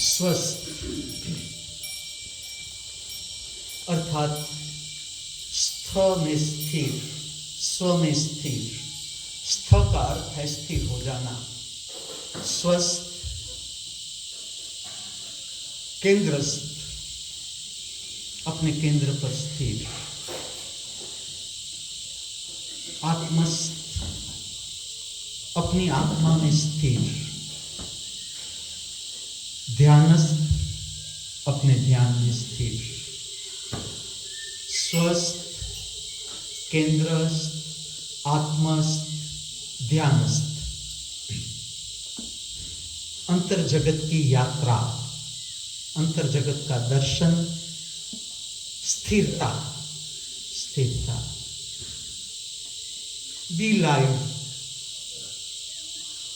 स्वस्थ अर्थात स्थ में स्थिर, स्व में स्थिर। स्थ का अर्थ है स्थिर हो जाना। स्वस्थ, केंद्रस्थ, अपने केंद्र पर स्थिर। आत्मस्थ, अपनी आत्मा में स्थिर। ध्यानस्थ, अपने ध्यान में स्थिर। स्वस्थ, केंद्रस्थ, आत्मस्थ, ध्यानस्थ। अंतर जगत की यात्रा, अंतर जगत का दर्शन, स्थिरता, स्थिरता। बी लाइव,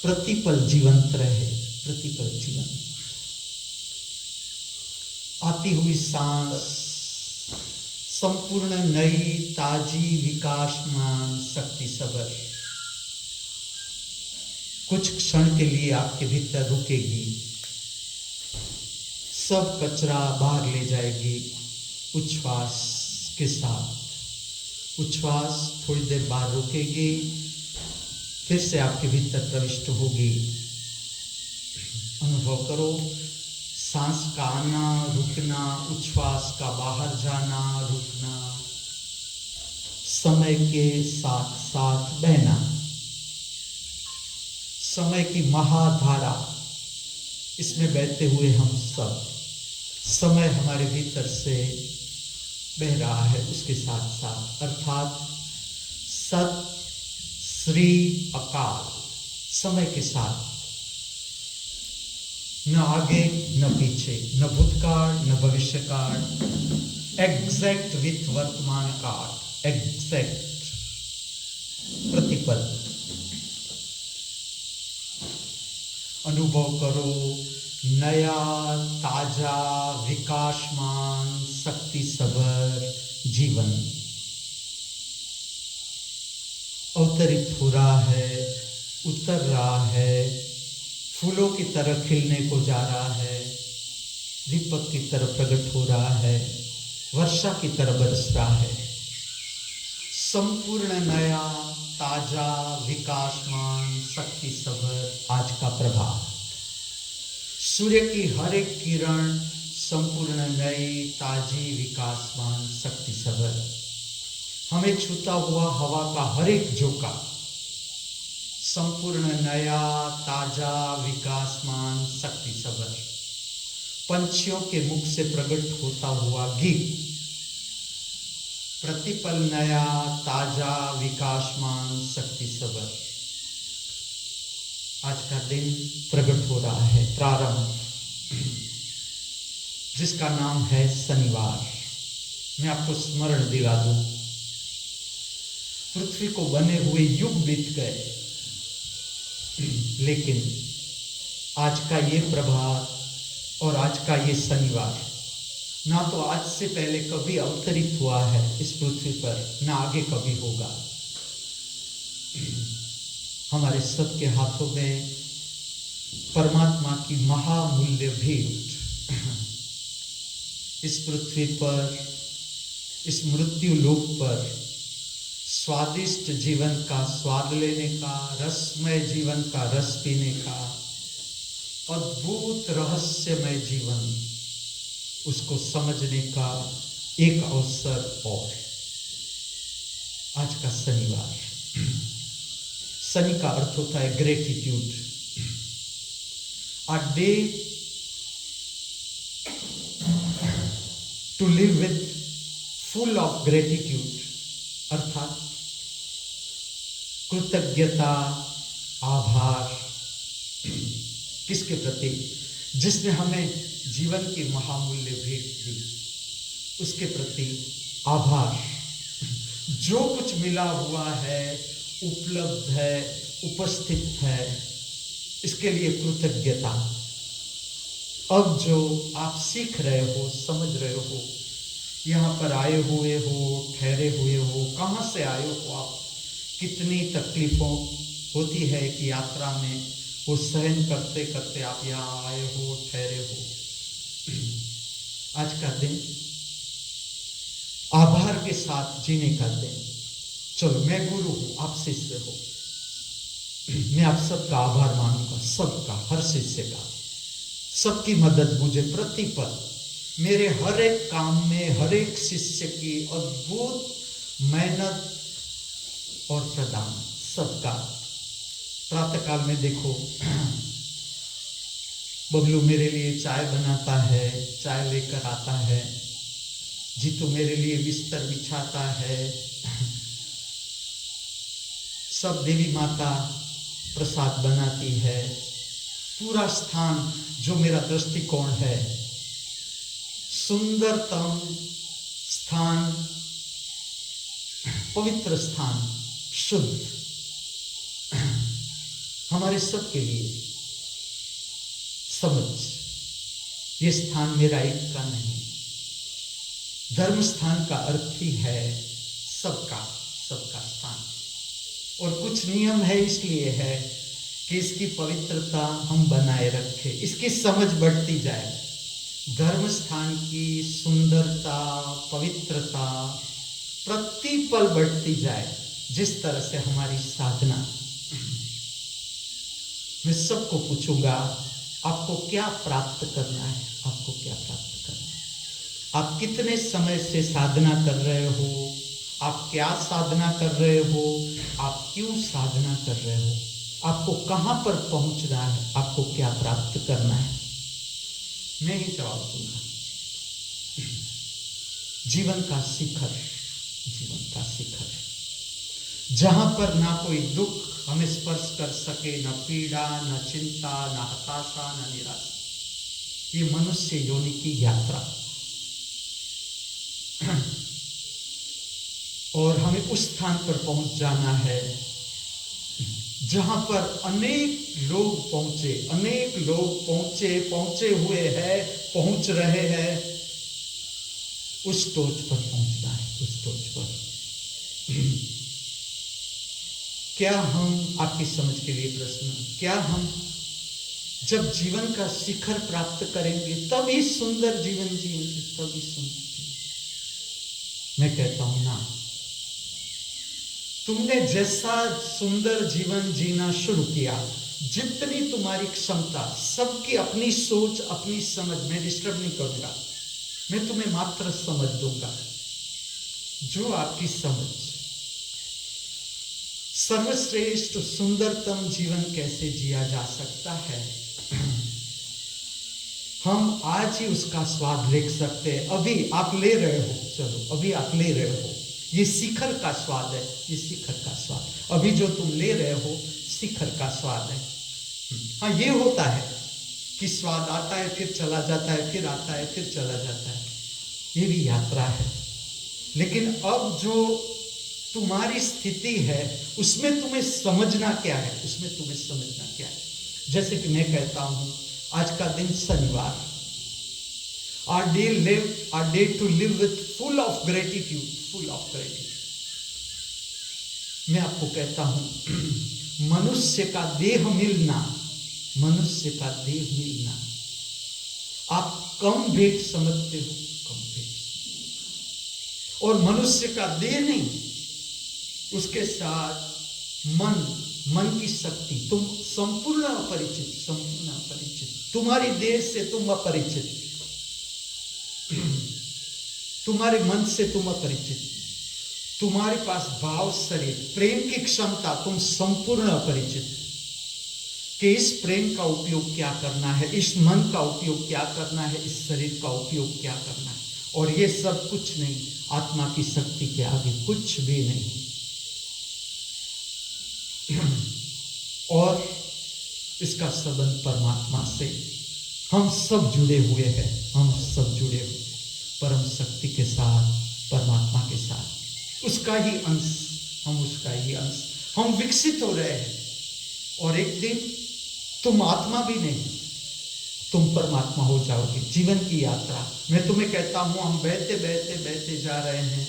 प्रतिपल जीवंत रहे, प्रतिपल जीवंत। आती हुई सांस संपूर्ण नई, ताजी, विकासमान, शक्ति सबर कुछ क्षण के लिए आपके भीतर रुकेगी। सब कचरा बाहर ले जाएगी उच्छ्वास के साथ। उच्छ्वास थोड़ी देर बाद रुकेगी, फिर से आपके भीतर प्रविष्ट होगी। अनुभव करो सांस का आना, रुकना, उच्छ्वास का बाहर जाना, रुकना, समय के साथ साथ बहना। समय की महाधारा, इसमें बहते हुए हम सब, समय हमारे भीतर से बह रहा है उसके साथ साथ। अर्थात सत श्री अकाल, समय के साथ, न आगे न पीछे, न भूतकाल न भविष्य काल, एग्जैक्ट विथ वर्तमान काल, एग्जैक्ट प्रतिपल। अनुभव करो नया, ताजा, विकासमान, शक्ति सबर जीवन अवतरित हो रहा है, उतर रहा है, फूलों की तरह खिलने को जा रहा है, दीपक की तरह प्रकट हो रहा है, वर्षा की तरह बरस रहा है। संपूर्ण नया, ताजा, विकासमान, शक्ति सबर आज का प्रभात। सूर्य की हर एक किरण संपूर्ण नई, ताजी, विकासमान, शक्ति सबर। हमें छूता हुआ हवा का हर एक झोंका संपूर्ण नया, ताजा, विकासमान, शक्ति सबर। पंछियों के मुख से प्रकट होता हुआ गीत, प्रतिपल नया, ताजा, विकासमान, शक्ति सबर। आज का दिन प्रकट हो रहा है, प्रारंभ, जिसका नाम है शनिवार। मैं आपको स्मरण दिला दूं, पृथ्वी को बने हुए युग बीत गए, लेकिन आज का ये प्रभात और आज का ये शनिवार ना तो आज से पहले कभी अवतरित हुआ है इस पृथ्वी पर, ना आगे कभी होगा। हमारे सबके हाथों में परमात्मा की महामूल्य भेंट इस पृथ्वी पर, इस मृत्यु लोक पर स्वादिष्ट जीवन का स्वाद लेने का, रसमय जीवन का रस पीने का, अद्भुत रहस्यमय जीवन उसको समझने का एक अवसर और। आज का शनिवार, शनि का अर्थ होता है gratitude, a day to live with full of gratitude, अर्थात कृतज्ञता, आभार। किसके प्रति? जिसने हमें जीवन की महामूल्य भेंट दी, उसके प्रति आभार। जो कुछ मिला हुआ है, उपलब्ध है, उपस्थित है, इसके लिए कृतज्ञता। अब जो आप सीख रहे हो, समझ रहे हो, यहाँ पर आए हुए हो, ठहरे हुए हो, कहाँ से आए हो आप, कितनी तकलीफों होती है कि यात्रा में वो सहन करते करते आप यहाँ आए हो, ठहरे हो। आज का दिन आभार के साथ जीने का दिन। चलो, मैं गुरु हूँ, आप शिष्य हो, मैं आप सबका आभार मानूंगा, सबका, हर शिष्य का, सबकी मदद मुझे प्रतिपल, मेरे हर एक काम में हर एक शिष्य की अद्भुत मेहनत और प्रदान, सबका। प्रातःकाल में देखो, बबलू मेरे लिए चाय बनाता है, चाय लेकर आता है, जीतू मेरे लिए बिस्तर बिछाता है, सब देवी माता प्रसाद बनाती है। पूरा स्थान जो मेरा दृष्टिकोण है, सुंदरतम स्थान, पवित्र स्थान, शुद्ध, हमारे सबके लिए समझ, ये स्थान मेरा एक का नहीं। धर्म स्थान का अर्थ ही है सबका, सबका स्थान। और कुछ नियम है, इसलिए है कि इसकी पवित्रता हम बनाए रखें, इसकी समझ बढ़ती जाए। धर्म स्थान की सुंदरता, पवित्रता प्रतिपल बढ़ती जाए, जिस तरह से हमारी साधना। मैं सबको पूछूंगा, आपको क्या प्राप्त करना है? आपको क्या प्राप्त करना है? आप कितने समय से साधना कर रहे हो? आप क्या साधना कर रहे हो? आप क्यों साधना कर रहे हो? आपको कहां पर पहुंचना है? आपको क्या प्राप्त करना है? मैं ही जवाब दूंगा। जीवन का शिखर, जीवन का शिखर, जहां पर ना कोई दुख हमें स्पर्श कर सके, न पीड़ा, न चिंता, न हताशा, न निराशा। ये मनुष्य योनि की यात्रा। और हमें उस स्थान पर पहुंच जाना है जहां पर अनेक लोग पहुंचे, अनेक लोग पहुंचे, पहुंचे हुए हैं, पहुंच रहे हैं। उस टोच पर पहुंचना है, उस टोच पर। क्या हम, आपकी समझ के लिए प्रश्न, क्या हम जब जीवन का शिखर प्राप्त करेंगे तभी सुंदर जीवन जिएंगे? तभी सुंदर जीवन। मैं कहता हूं ना, तुमने जैसा सुंदर जीवन जीना शुरू किया, जितनी तुम्हारी क्षमता, सबकी अपनी सोच, अपनी समझ, मैं डिस्टर्ब नहीं करूंगा, मैं तुम्हें मात्र समझ दूंगा। जो आपकी समझ, सर्वश्रेष्ठ सुंदरतम जीवन कैसे जिया जा सकता है, हम आज ही उसका स्वाद ले सकते हैं। अभी आप ले रहे हो, चलो अभी आप ले रहे हो, ये शिखर का स्वाद है, ये शिखर का स्वाद। अभी जो तुम ले रहे हो, शिखर का स्वाद है। हाँ, ये होता है कि स्वाद आता है, फिर चला जाता है, फिर आता है, फिर चला जाता है, ये भी यात्रा है। लेकिन अब जो तुम्हारी स्थिति है, उसमें तुम्हें समझना क्या है, उसमें तुम्हें समझना क्या है। जैसे कि मैं कहता हूं, आज का दिन शनिवार, our day to live with full of gratitude, full of gratitude। मैं आपको कहता हूं, मनुष्य का देह मिलना मनुष्य का देह मिलना। आप कम भेंट समझते हो, कम भेंट, और मनुष्य का देह नहीं, उसके साथ मन की शक्ति, तुम संपूर्ण अपरिचित, संपूर्ण अपरिचित, तुम्हारी देह से तुम अपरिचित, तुम्हारे मन से तुम अपरिचित, तुम्हारे पास भाव, शरीर, प्रेम की क्षमता, तुम संपूर्ण अपरिचित, कि इस प्रेम का उपयोग क्या करना है, इस मन का उपयोग क्या करना है, इस शरीर का उपयोग क्या करना है। और ये सब कुछ नहीं, आत्मा की शक्ति के आगे कुछ भी नहीं। और इसका संबंध परमात्मा से, हम सब जुड़े हुए हैं, हम सब जुड़े हुए परम शक्ति के साथ, परमात्मा के साथ, उसका ही अंश, हम उसका ही अंश, हम विकसित हो रहे हैं। और एक दिन तुम आत्मा भी नहीं, तुम परमात्मा हो जाओगे। जीवन की यात्रा, मैं तुम्हें कहता हूं, हम बहते बहते बहते जा रहे हैं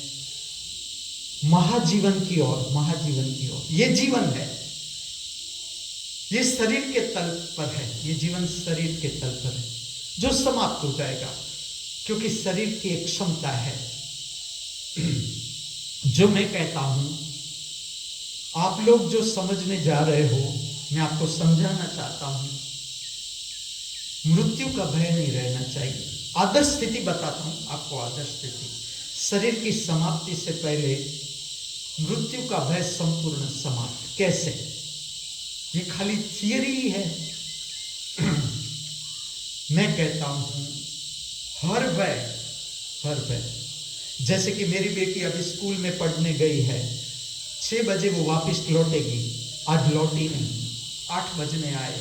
महाजीवन की ओर, महाजीवन की ओर। ये जीवन है, ये शरीर के तल पर है, ये जीवन शरीर के तल पर है, जो समाप्त हो जाएगा, क्योंकि शरीर की एक क्षमता है। जो मैं कहता हूं, आप लोग जो समझने जा रहे हो, मैं आपको समझाना चाहता हूं, मृत्यु का भय नहीं रहना चाहिए। आदर्श स्थिति बताता हूं आपको, आदर्श स्थिति, शरीर की समाप्ति से पहले मृत्यु का भय संपूर्ण समाप्त। कैसे? ये खाली थियरी ही है। मैं कहता हूं, हर भय, जैसे कि मेरी बेटी अभी स्कूल में पढ़ने गई है, 6 बजे वो वापस लौटेगी, आज लौटी नहीं, 8 बजने आए।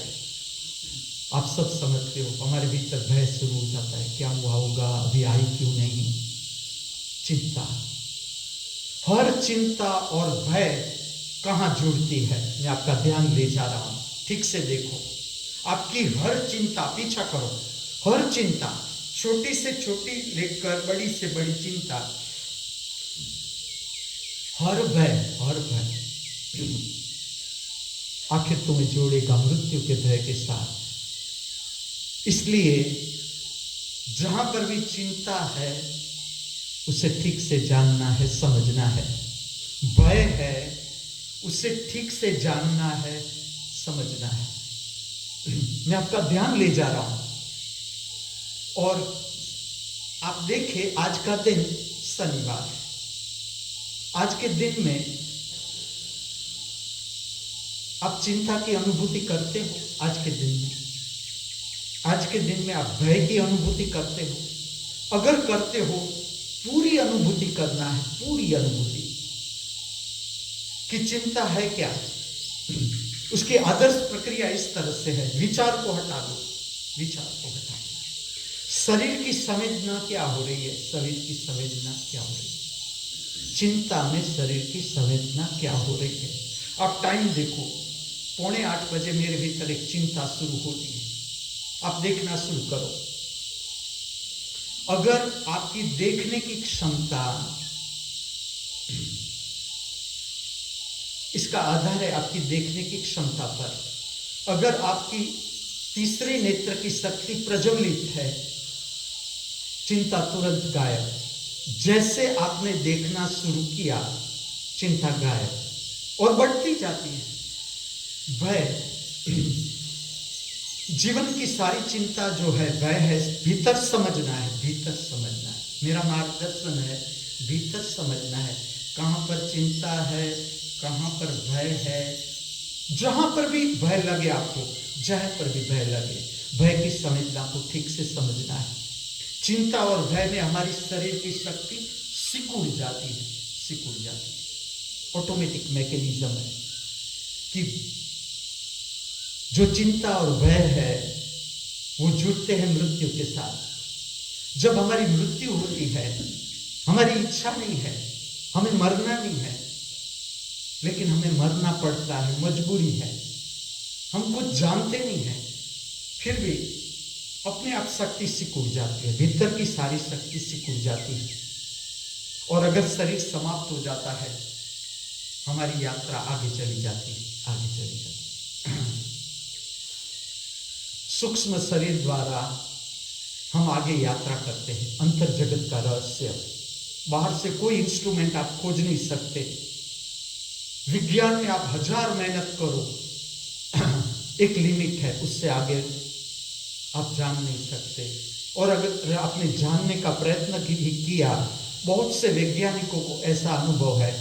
आप सब समझते हो, हमारे भीतर भय शुरू हो जाता है, क्या हुआ होगा, अभी आई क्यों नहीं, चिंता। हर चिंता और भय कहां जुड़ती है, मैं आपका ध्यान ले जा रहा हूं, ठीक से देखो। आपकी हर चिंता, पीछा करो, हर चिंता, छोटी से छोटी लेकर बड़ी से बड़ी चिंता, हर भय आखिर तुम्हें जोड़ेगा मृत्यु के भय के साथ। इसलिए जहां पर भी चिंता है, उसे ठीक से जानना है, समझना है। भय है, उसे ठीक से जानना है, समझना है। मैं आपका ध्यान ले जा रहा हूं। और आप देखिए, आज का दिन शनिवार है। आज के दिन में आप चिंता की अनुभूति करते हो? आज के दिन में आप भय की अनुभूति करते हो? अगर करते हो, पूरी अनुभूति करना है, पूरी अनुभूति कि चिंता है क्या। उसकी आदर्श प्रक्रिया इस तरह से है, विचार को हटा दो, विचार को हटा दो। शरीर की संवेदना क्या हो रही है, शरीर की संवेदना क्या हो रही है, चिंता में शरीर की संवेदना क्या हो रही है। आप टाइम देखो, 7:45 बजे मेरे भीतर एक चिंता शुरू होती है। आप देखना शुरू करो। अगर आपकी देखने की क्षमता, इसका आधार है आपकी देखने की क्षमता पर, अगर आपकी तीसरे नेत्र की शक्ति प्रज्वलित है, चिंता तुरंत गायब। जैसे आपने देखना शुरू किया, चिंता गायब और बढ़ती जाती है। भय, जीवन की सारी चिंता जो है भय है। भीतर समझना है, भीतर समझना है। मेरा मार्गदर्शन है, भीतर समझना है कहां पर चिंता है, कहां पर भय है। जहां पर भी भय लगे आपको, जहां पर भी भय लगे, भय की संवेदना को ठीक से समझना है। चिंता और भय में हमारी शरीर की शक्ति सिकुड़ जाती है, सिकुड़ जाती है। ऑटोमेटिक मैकेनिज्म है कि जो चिंता और भय है वो जुड़ते हैं मृत्यु के साथ। जब हमारी मृत्यु होती है, हमारी इच्छा नहीं है, हमें मरना नहीं है, लेकिन हमें मरना पड़ता है, मजबूरी है। हम कुछ जानते नहीं हैं, फिर भी अपने आप शक्ति सिकुड़ जाती है, भीतर की सारी शक्ति सिकुड़ जाती है। और अगर शरीर समाप्त हो जाता है, हमारी यात्रा आगे चली जाती है, आगे चली जाती है। सूक्ष्म शरीर द्वारा हम आगे यात्रा करते हैं। अंतर जगत का रहस्य बाहर से कोई इंस्ट्रूमेंट आप खोज नहीं सकते। विज्ञान में आप 1000 मेहनत करो, एक लिमिट है, उससे आगे आप जान नहीं सकते। और अगर आपने जानने का प्रयत्न भी किया, बहुत से वैज्ञानिकों को ऐसा अनुभव है,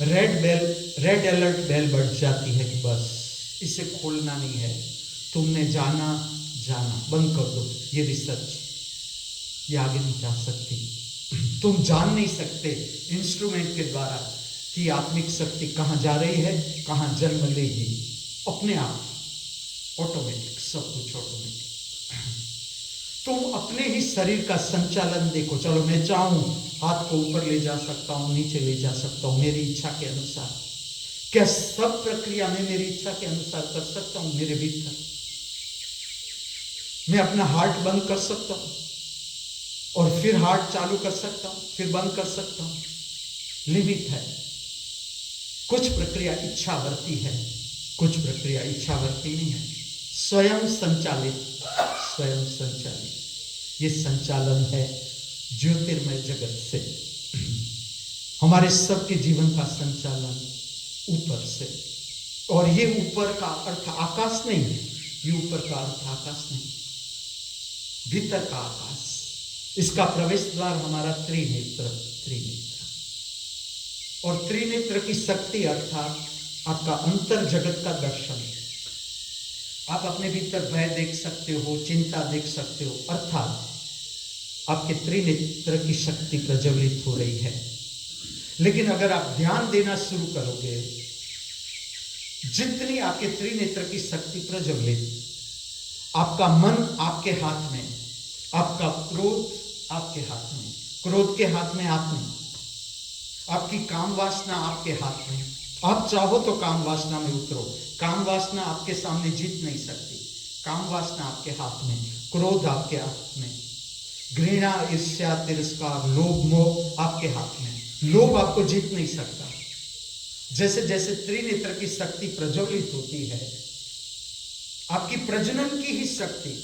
रेड अलर्ट बेल बढ़ जाती है कि बस इसे खोलना नहीं है, तुमने जाना बंद कर दो, ये रिसर्च ये आगे नहीं जा सकती। तुम जान नहीं सकते इंस्ट्रूमेंट के द्वारा कि आत्मिक शक्ति कहाँ जा रही है, कहाँ जन्म लेगी। अपने आप ऑटोमेटिक, सब कुछ ऑटोमेटिक। तुम अपने ही शरीर का संचालन देखो। चलो मैं चाहूं हाथ को ऊपर ले जा सकता हूं, नीचे ले जा सकता हूं मेरी इच्छा के अनुसार। क्या सब प्रक्रिया में मेरी इच्छा के अनुसार कर सकता हूं? मेरे भीतर मैं अपना हार्ट बंद कर सकता हूं और फिर हार्ट चालू कर सकता हूं, फिर बंद कर सकता हूं। लिमिट है। कुछ प्रक्रिया इच्छावर्ती है, कुछ प्रक्रिया इच्छावर्ती नहीं है। स्वयं संचालित ये संचालन है ज्योतिर्मय जगत से। हमारे सबके जीवन का संचालन ऊपर से। और ये ऊपर का अर्थ आकाश नहीं, ये ऊपर का अर्थ आकाश नहीं, भीतर का आकाश। इसका प्रवेश द्वार हमारा त्रिनेत्र। और त्रिनेत्र की शक्ति अर्थात आपका अंतर जगत का दर्शन। आप अपने भीतर भय देख सकते हो, चिंता देख सकते हो, अर्थात आपके त्रिनेत्र की शक्ति प्रज्वलित हो रही है। लेकिन अगर आप ध्यान देना शुरू करोगे, जितनी आपके त्रिनेत्र की शक्ति प्रज्वलित, आपका मन आपके हाथ में, आपका क्रोध आपके हाथ में, क्रोध के हाथ में आप नहीं, आपकी काम वासना आपके हाथ में। आप चाहो तो काम वासना में उतरो, काम वासना आपके सामने जीत नहीं सकती। काम वासना आपके हाथ में, क्रोध आपके हाथ में, घृणा, ईर्ष्या, तिरस्कार, लोभ, मोह आपके हाथ में। लोभ आपको जीत नहीं सकता। जैसे जैसे त्रिनेत्र की शक्ति प्रज्वलित होती है, आपकी प्रजनन की ही शक्ति,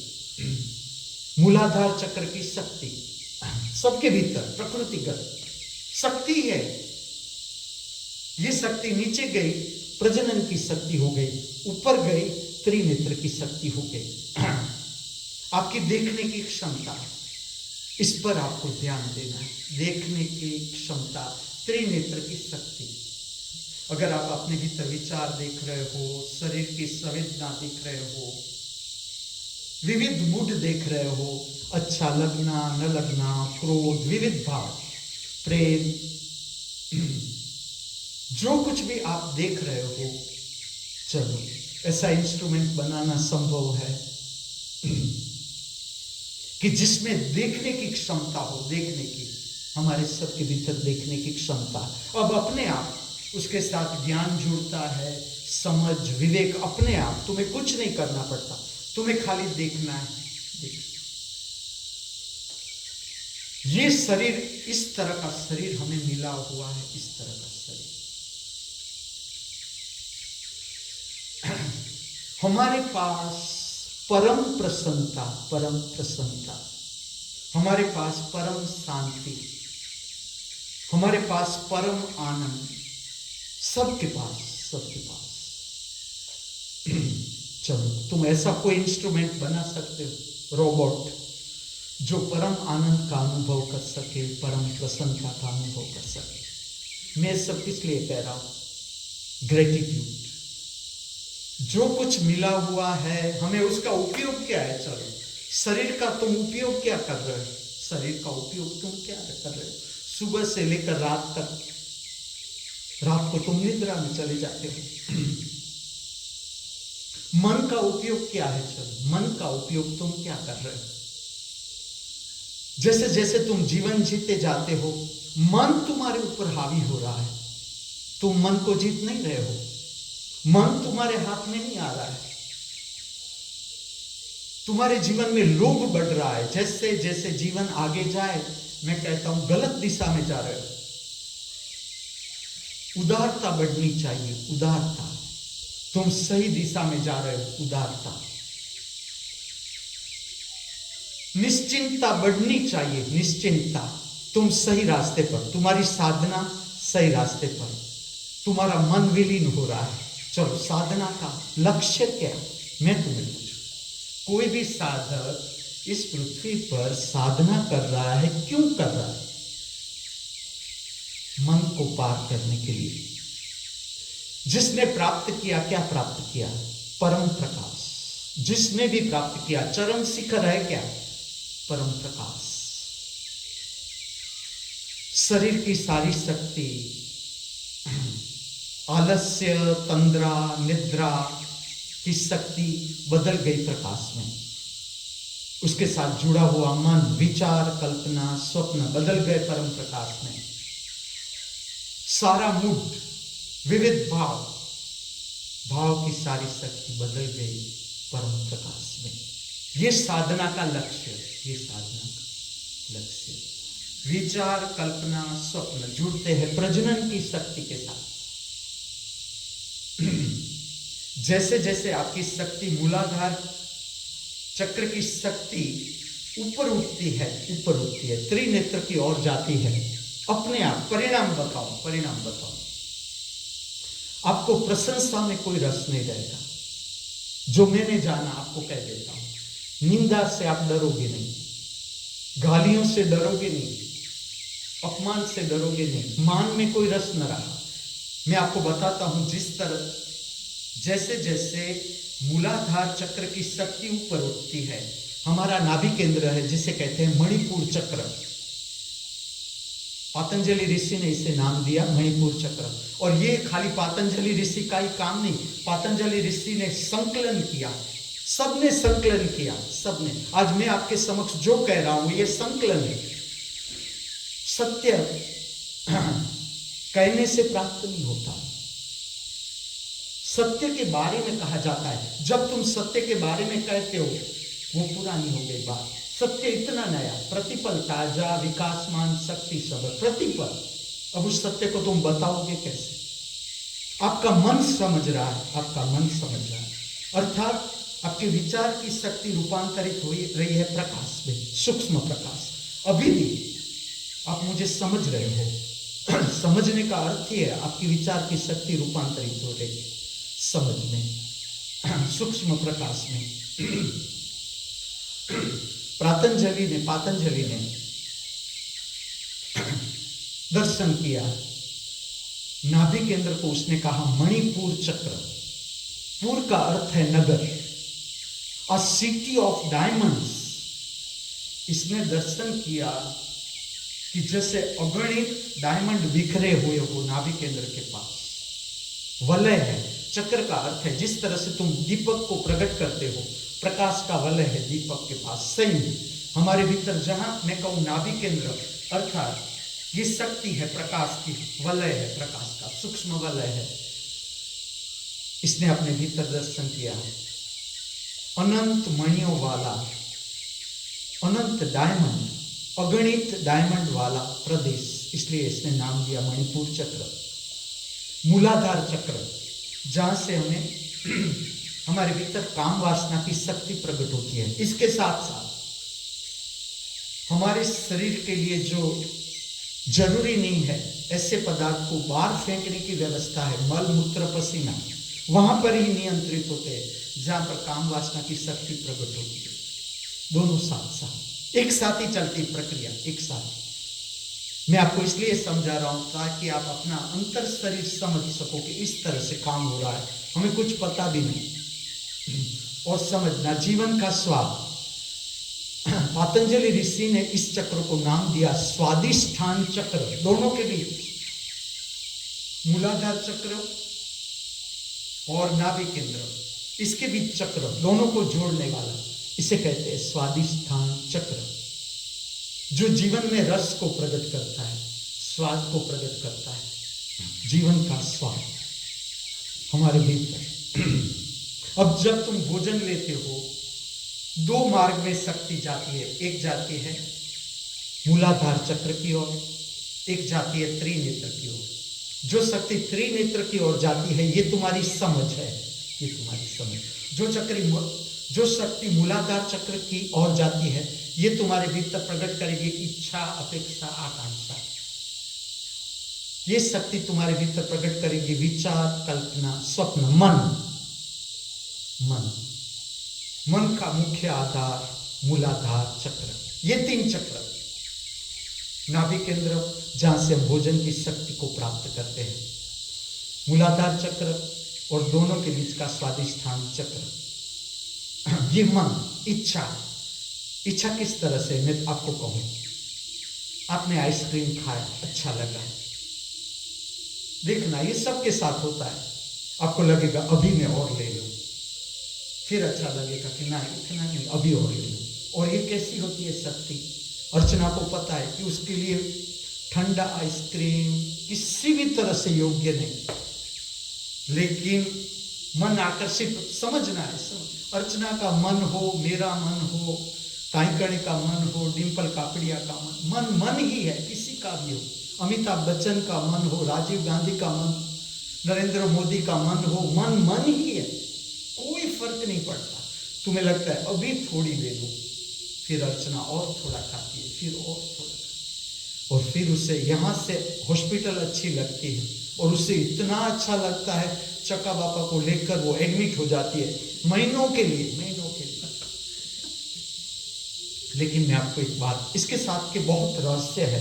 मूलाधार चक्र की शक्ति, सबके भीतर प्रकृतिगत शक्ति है। ये शक्ति नीचे गई, प्रजनन की शक्ति हो गई, ऊपर गई, त्रिनेत्र की शक्ति हो गई। आपकी देखने की क्षमता, इस पर आपको ध्यान देना है। देखने की क्षमता, त्रिनेत्र की शक्ति। अगर आप अपने भीतर विचार देख रहे हो, शरीर की संवेदना देख रहे हो, विविध मूड देख रहे हो, अच्छा लगना, न लगना, क्रोध, विविध भाव, प्रेम, जो कुछ भी आप देख रहे हो, चलो ऐसा इंस्ट्रूमेंट बनाना संभव है कि जिसमें देखने की क्षमता हो, देखने की, हमारे सबके भीतर देखने की क्षमता। अब अपने आप उसके साथ ज्ञान जुड़ता है, समझ, विवेक, अपने आप। तुम्हें कुछ नहीं करना पड़ता, तुम्हें खाली देखना है। ये शरीर, इस तरह का शरीर हमें मिला हुआ है, इस तरह का शरीर। हमारे पास परम प्रसन्नता, हमारे पास परम शांति, हमारे पास परम आनंद, सबके पास। चलो तुम ऐसा कोई इंस्ट्रूमेंट बना सकते हो, रोबोट, जो परम आनंद का अनुभव कर सके, परम प्रसन्नता का अनुभव कर सके। मैं सब किस लिए कह रहा हूं? ग्रेटिट्यूड। जो कुछ मिला हुआ है हमें, उसका उपयोग क्या है? चलो, शरीर का तुम उपयोग क्या कर रहे हो? शरीर का उपयोग तुम क्या कर रहे हो? सुबह से लेकर रात तक, रात को तुम निद्रा में चले जाते हो। मन का उपयोग क्या है? चलो, मन का उपयोग तुम क्या कर रहे हो? जैसे जैसे तुम जीवन जीते जाते हो, मन तुम्हारे ऊपर हावी हो रहा है। तुम मन को जीत नहीं रहे हो, मन तुम्हारे हाथ में नहीं आ रहा है। तुम्हारे जीवन में लोभ बढ़ रहा है। जैसे जैसे जीवन आगे जाए, मैं कहता हूं गलत दिशा में जा रहे हो। उदारता बढ़नी चाहिए, उदारता। तुम सही दिशा में जा रहे हो, उदारता। निश्चिंतता बढ़नी चाहिए, निश्चिंतता। तुम सही रास्ते पर, तुम्हारी साधना सही रास्ते पर, तुम्हारा मन विलीन हो रहा है। चलो, साधना का लक्ष्य क्या? मैं तुम्हें पूछूं, कोई भी साधक इस पृथ्वी पर साधना कर रहा है, क्यों कर रहा है? मन को पार करने के लिए। जिसने प्राप्त किया, क्या प्राप्त किया? परम प्रकाश। जिसने भी प्राप्त किया, चरम शिखर है क्या? परम प्रकाश। शरीर की सारी शक्ति, आलस्य, तंद्रा, निद्रा की शक्ति बदल गई प्रकाश में। उसके साथ जुड़ा हुआ मन, विचार, कल्पना, स्वप्न बदल गए परम प्रकाश में। सारा मूड, विविध भाव, भाव की सारी शक्ति बदल गई परम प्रकाश में। ये साधना का लक्ष्य, ये साधना का लक्ष्य। विचार, कल्पना, स्वप्न जुड़ते हैं प्रजनन की शक्ति के साथ। जैसे जैसे आपकी शक्ति, मूलाधार चक्र की शक्ति ऊपर उठती है, ऊपर उठती है, त्रिनेत्र की ओर जाती है, अपने आप परिणाम बताओ, परिणाम बताओ। आपको प्रशंसा में कोई रस नहीं रहेगा। जो मैंने जाना आपको कह देता हूं, निंदा से आप डरोगे नहीं, गालियों से डरोगे नहीं, अपमान से डरोगे नहीं, मान में कोई रस न रहा। मैं आपको बताता हूं, जिस तरह जैसे जैसे मूलाधार चक्र की शक्ति ऊपर उठती है, हमारा नाभि केंद्र है जिसे कहते हैं मणिपुर चक्र। पतंजलि ऋषि ने इसे नाम दिया मणिपुर चक्र। और ये खाली पतंजलि ऋषि का ही काम नहीं, पतंजलि ऋषि ने संकलन किया, सबने संकलन किया, सबने। आज मैं आपके समक्ष जो कह रहा हूं ये संकलन है। सत्य कहने से प्राप्त नहीं होता, सत्य के बारे में कहा जाता है। जब तुम सत्य के बारे में कहते हो, वो पुरानी हो गई बात। सत्य इतना नया, प्रतिपल ताजा, विकासमान, शक्ति सब प्रतिपल। अब उस सत्य को तुम बताओगे कैसे? आपका मन समझ रहा है, आपका मन समझ रहा है, अर्थात आपके विचार की शक्ति रूपांतरित हो रही है प्रकाश में, सूक्ष्म प्रकाश। अभी भी आप मुझे समझ रहे हो। समझने का अर्थ ही है आपकी विचार की शक्ति रूपांतरित हो रही है समझ में, सूक्ष्म प्रकाश में। पातंजलि ने दर्शन किया नाभि केंद्र को, उसने कहा मणिपुर चक्र। पुर का अर्थ है नगर, अ सिटी ऑफ डायमंड्स। इसने दर्शन किया कि जैसे अगणित डायमंड बिखरे हुए हो नाभि केंद्र के पास। वलय है, चक्र का अर्थ है जिस तरह से तुम दीपक को प्रकट करते हो, प्रकाश का वलय है दीपक के पास। सही हमारे भीतर जहां मैं कहूं नाभि केंद्र, अर्थात ये शक्ति है प्रकाश की, वलय है प्रकाश का, सूक्ष्म वलय है। इसने अपने भीतर दर्शन किया अनंत मणियों वाला, अनंत डायमंड, अगणित डायमंड वाला प्रदेश, इसलिए इसने नाम दिया मणिपुर चक्र। मूलाधार चक्र, जहां से हमें हमारे भीतर काम वासना की शक्ति प्रकट होती है। इसके साथ साथ हमारे शरीर के लिए जो जरूरी नहीं है ऐसे पदार्थ को बाहर फेंकने की व्यवस्था है, मल मूत्र पसीना, वहां पर ही नियंत्रित होते हैं जहां पर काम वासना की शक्ति प्रकट होती है। दोनों साथ साथ एक साथ ही चलती प्रक्रिया, एक साथ। मैं आपको इसलिए समझा रहा हूं ताकि आप अपना अंतर शरीर समझ सको कि इस तरह से काम हो रहा है, हमें कुछ पता भी नहीं। और समझना जीवन का स्वाद। पतंजलि ऋषि ने इस चक्र को नाम दिया स्वादिष्ठान चक्र। दोनों के बीच मूलाधार चक्र और नाभि केंद्र, इसके बीच चक्र, दोनों को जोड़ने वाला, इसे कहते हैं स्वादिष्ठान चक्र, जो जीवन में रस को प्रकट करता है, स्वाद को प्रकट करता है, जीवन का स्वाद हमारे भीतर। अब जब तुम भोजन लेते हो, दो मार्ग में शक्ति जाती है, एक जाती है मूलाधार चक्र की ओर, एक जाती है त्रिनेत्र की ओर। जो शक्ति त्रिनेत्र की ओर जाती है ये तुम्हारी समझ है, ये तुम्हारी समझ। जो जो शक्ति मूलाधार चक्र की ओर जाती है, ये तुम्हारे भीतर प्रकट करेगी इच्छा, अपेक्षा, आकांक्षा। ये शक्ति तुम्हारे भीतर प्रकट करेगी विचार, कल्पना, स्वप्न, मन का मुख्य आधार मूलाधार चक्र। ये 3 चक्र नाभि केंद्र, जहां से हम भोजन की शक्ति को प्राप्त करते हैं, मूलाधार चक्र और दोनों के बीच का स्वादिष्ठान चक्र। ये मन, इच्छा किस तरह से, मैं आपको कहूं, आपने आइसक्रीम खाया, अच्छा लगा, देखना ये सबके साथ होता है। आपको लगेगा अभी मैं और ले लूं, फिर अच्छा लगेगा कि ना इतना नहीं, अभी और ले लूं। और ये कैसी होती है शक्ति? अर्चना को पता है कि उसके लिए ठंडा आइसक्रीम किसी भी तरह से योग्य नहीं, लेकिन मन आकर्षित, समझना है। अर्चना का मन हो, मेरा मन हो, ताइकणे का मन हो, डिम्पल कापड़िया का मन ही है, किसी का भी हो, अमिताभ बच्चन का मन हो, राजीव गांधी का मन, नरेंद्र मोदी का मन हो, मन ही है, कोई फर्क नहीं पड़ता। तुम्हें लगता है अभी थोड़ी ले लो, फिर अर्चना और थोड़ा खाती है, फिर और थोड़ा, और फिर उसे यहाँ से हॉस्पिटल अच्छी लगती है और उसे इतना अच्छा लगता है, चक्का बापा को लेकर वो एडमिट हो जाती है महीनों के लिए। लेकिन मैं आपको एक बात, इसके साथ के बहुत रहस्य है,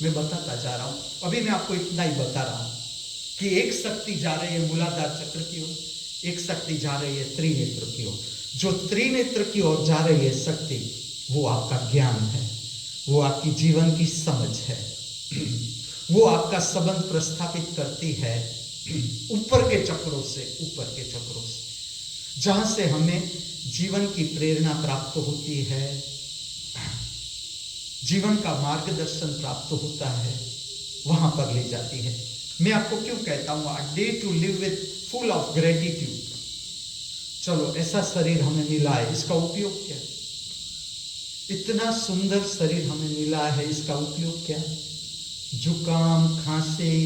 मैं बताता जा रहा हूं। अभी मैं आपको इतना ही बता रहा हूं कि एक शक्ति जा रही है मूलाधार चक्र की ओर, एक शक्ति जा रही है त्रिनेत्र की ओर। जो त्रिनेत्र की ओर जा रही है शक्ति, वो आपका ज्ञान है, वो आपकी जीवन की समझ है, वो आपका संबंध प्रस्थापित करती है ऊपर के चक्रों से, जहां से हमें जीवन की प्रेरणा प्राप्त होती है, जीवन का मार्गदर्शन प्राप्त होता है, वहां पर ले जाती है। मैं आपको क्यों कहता हूं a day to live with full of gratitude. चलो, ऐसा शरीर हमें मिला है, इसका उपयोग क्या? इतना सुंदर शरीर हमें मिला है, इसका उपयोग क्या? जुकाम, खांसी,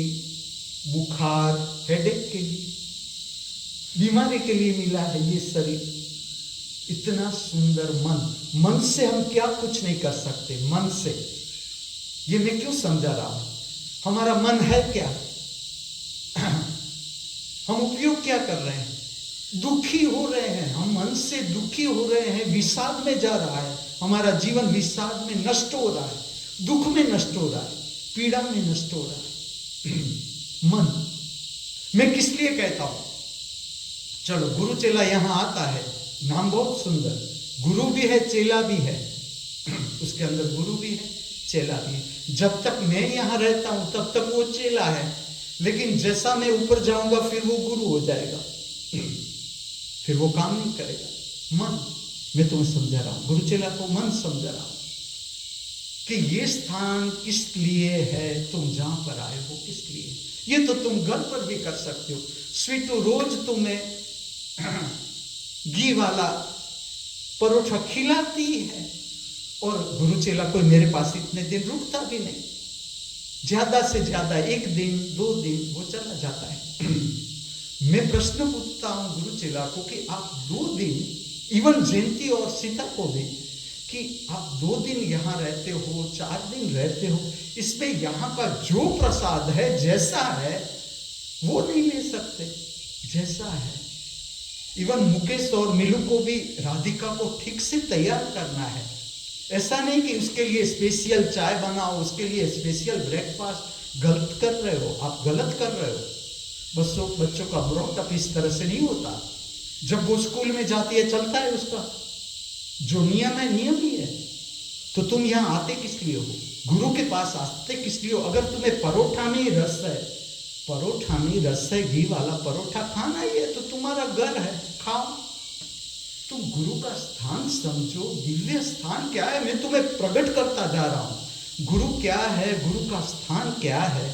बुखार, हेडेक के लिए, बीमारी के लिए मिला है ये शरीर। इतना सुंदर मन से हम क्या कुछ नहीं कर सकते। मन से, ये मैं क्यों समझा रहा हूं? हमारा मन है क्या? हम उपयोग क्या कर रहे हैं? दुखी हो रहे हैं, हम मन से दुखी हो रहे हैं, विषाद में जा रहा है हमारा जीवन, विषाद में नष्ट हो रहा है, दुख में नष्ट हो रहा है, पीड़ा में नष्ट हो रहा है। मन, मैं किस लिए कहता हूं? चलो, गुरु चेला यहां आता है, नाम बहुत सुंदर, गुरु भी है चेला भी है, उसके अंदर गुरु भी है चेला भी है। जब तक मैं यहां रहता हूं तब तक वो चेला है, लेकिन जैसा मैं ऊपर जाऊंगा फिर वो गुरु हो जाएगा, फिर वो काम नहीं करेगा। मन, मैं तुम्हें समझा रहा हूं, गुरु चेला को मन समझा रहा हूं कि ये स्थान किस लिए है, तुम जहां पर आए हो किस लिए। ये तो तुम घर पर भी कर सकते हो। स्वीटू रोज तुम्हें घी वाला परोठा खिलाती है, और गुरु चेला कोई मेरे पास इतने दिन रुकता भी नहीं, ज्यादा से ज्यादा 1 दिन 2 दिन वो चला जाता है। मैं प्रश्न पूछता हूं गुरु चेला को कि आप 2 दिन, इवन जयंती और सीता को भी, कि आप 2 दिन यहां रहते हो, 4 दिन रहते हो, इसमें यहां का जो प्रसाद है, जैसा है वो नहीं ले सकते, जैसा है। इवन मुकेश और मिलू को भी राधिका को ठीक से तैयार करना है। ऐसा नहीं कि उसके लिए स्पेशल चाय बनाओ, उसके लिए स्पेशल ब्रेकफास्ट। गलत कर रहे हो, आप गलत कर रहे हो। बच्चों का ब्रॉटअप इस तरह से नहीं होता। जब वो स्कूल में जाती है चलता है उसका जो नियम है, नियम ही है। तो तुम यहाँ आते किस लिए हो? गुरु के पास आते किस लिए हो? अगर तुम्हें परोठा में रस है, परोठा में रस है, घी वाला परोठा खाना ही है, तो तुम्हारा घर है, खाओ। तुम गुरु का स्थान समझो। दिव्य स्थान क्या है, मैं तुम्हें प्रकट करता जा रहा हूं। गुरु क्या है, गुरु का स्थान क्या है।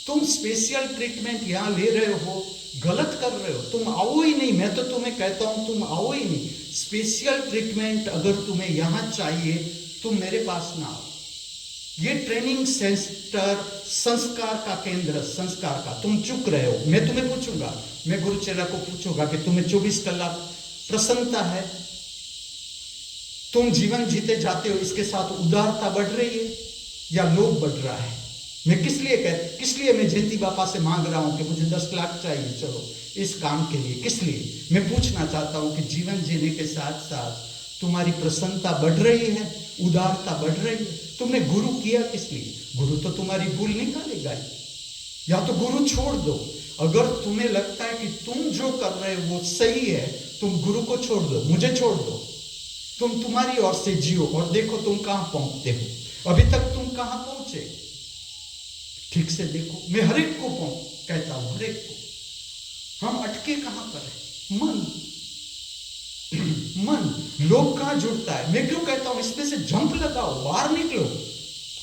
तुम स्पेशल ट्रीटमेंट यहाँ ले रहे हो, गलत कर रहे हो। तुम आओ ही नहीं, मैं तो तुम्हें कहता हूं तुम आओ ही नहीं। स्पेशल ट्रीटमेंट अगर तुम्हें यहाँ चाहिए, तुम मेरे पास ना आओ। ये ट्रेनिंग सेंटर संस्कार का केंद्र, संस्कार का। तुम चुक रहे हो, मैं तुम्हें पूछूंगा, मैं गुरु चेला को पूछूंगा कि तुम्हें 24 कलाक प्रसन्नता है, तुम जीवन जीते जाते हो, इसके साथ उदारता बढ़ रही है या लोभ बढ़ रहा है? मैं किस लिए मैं जयंती बापा से मांग रहा हूं कि मुझे 10 लाख चाहिए, चलो इस काम के लिए, किस लिए? मैं पूछना चाहता हूं कि जीवन जीने के साथ साथ तुम्हारी प्रसन्नता बढ़ रही है, उदारता बढ़ रही है? तुमने गुरु किया किस लिए? गुरु तो तुम्हारी भूल निकालेगा ही, या तो गुरु छोड़ दो। अगर तुम्हें लगता है कि तुम जो कर रहे हो वो सही है, तुम गुरु को छोड़ दो, मुझे छोड़ दो, तुम तुम्हारी ओर से जियो और देखो तुम कहां पहुंचते हो। अभी तक तुम कहां पहुंचे, ठीक से देखो। मैं हर एक को कहता हूं, हर एक को, हम अटके कहां पर है? मन लोग कहां जुड़ता है? मैं क्यों कहता हूं इसमें से जंप लगाओ, बाहर निकलो,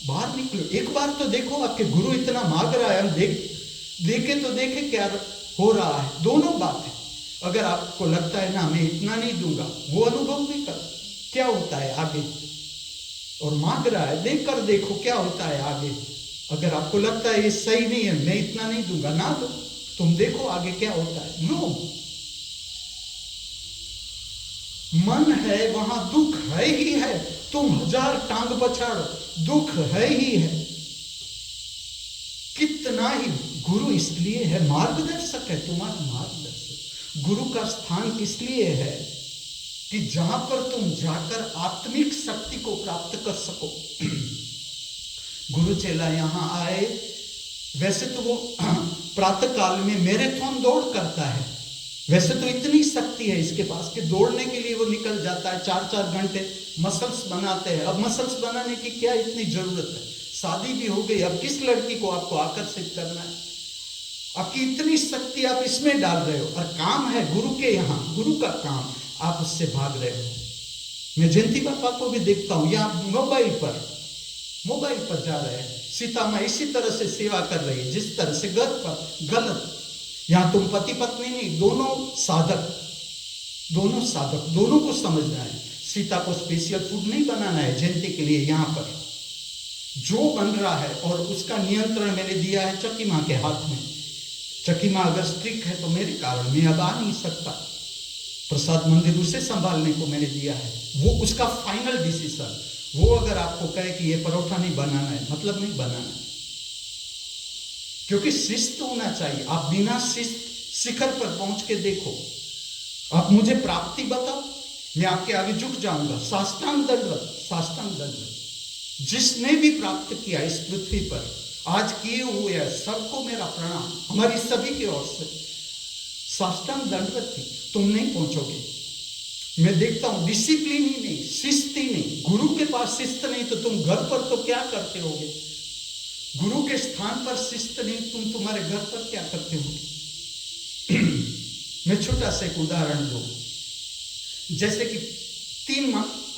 बाहर निकलो। एक बार तो देखो, आपके गुरु इतना मांग रहा है, हम देखे तो देखे क्या हो रहा है। दोनों बात है। अगर आपको लगता है ना मैं इतना नहीं दूंगा, वो अनुभव भी कर क्या होता है आगे, और मांग रहा है, देख कर देखो क्या होता है आगे। अगर आपको लगता है ये सही नहीं है, मैं इतना नहीं दूंगा, ना दो, तुम देखो आगे क्या होता है। लो, मन है वहां दुख है ही है, तुम 1000 टांग पछाड़ो, दुख है ही है। कितना ही गुरु इसलिए है, मार्गदर्शक है, तुम्हारा मार्गदर्शक। गुरु का स्थान इसलिए है कि जहां पर तुम जाकर आत्मिक शक्ति को प्राप्त कर सको। गुरु चेला यहां आए, वैसे तो वो प्रातः काल में मैराथन दौड़ करता है, वैसे तो इतनी शक्ति है इसके पास कि दौड़ने के लिए वो निकल जाता है, 4-4 घंटे मसल्स बनाते हैं। अब मसल्स बनाने की क्या इतनी जरूरत है? शादी भी हो गई, अब किस लड़की को आपको आकर्षित करना है? आपकी इतनी शक्ति आप इसमें डाल रहे हो, और काम है गुरु के यहाँ, गुरु का काम, आप उससे भाग रहे हो। मैं जयंती बापा को भी देखता हूं, यहाँ मोबाइल पर जा रहे हैं। सीता माँ इसी तरह से सेवा कर रही है जिस तरह से घर पर गलत। यहाँ तुम पति पत्नी नहीं, दोनों साधक, दोनों को समझना है। सीता को स्पेशल फूड नहीं बनाना है जयंती के लिए, यहाँ पर जो बन रहा है और उसका नियंत्रण मैंने दिया है चक्की माँ के हाथ में। चक्की माँ अगर स्ट्रिक्ट है तो मेरे कारण मैं अब आ नहीं सकता, प्रसाद मंदिर उसे संभालने को मैंने दिया है, वो उसका फाइनल डिसीजन। वो अगर आपको कहे कि ये परोठा नहीं बनाना है, मतलब नहीं बनाना है, क्योंकि शिस्त होना चाहिए। आप बिना शिस्त शिखर पर पहुंच के देखो, आप मुझे प्राप्ति बताओ, मैं आपके आगे झुक जाऊंगा, साष्टांग दंडवत। जिसने भी प्राप्त किया इस पृथ्वी पर आज किए हुए है, सबको मेरा प्रणाम, हमारी सभी की ओर से साष्टांग दंडवत थी। तुम नहीं पहुंचोगे। मैं देखता हूं डिसिप्लिन ही नहीं, शिस्त ही नहीं। गुरु के पास शिस्त नहीं तो तुम घर पर तो क्या करते होगे? गुरु के स्थान पर शिस्त नहीं, तुम तुम्हारे घर पर क्या करते होगे? मैं छोटा सा एक उदाहरण दूं। जैसे कि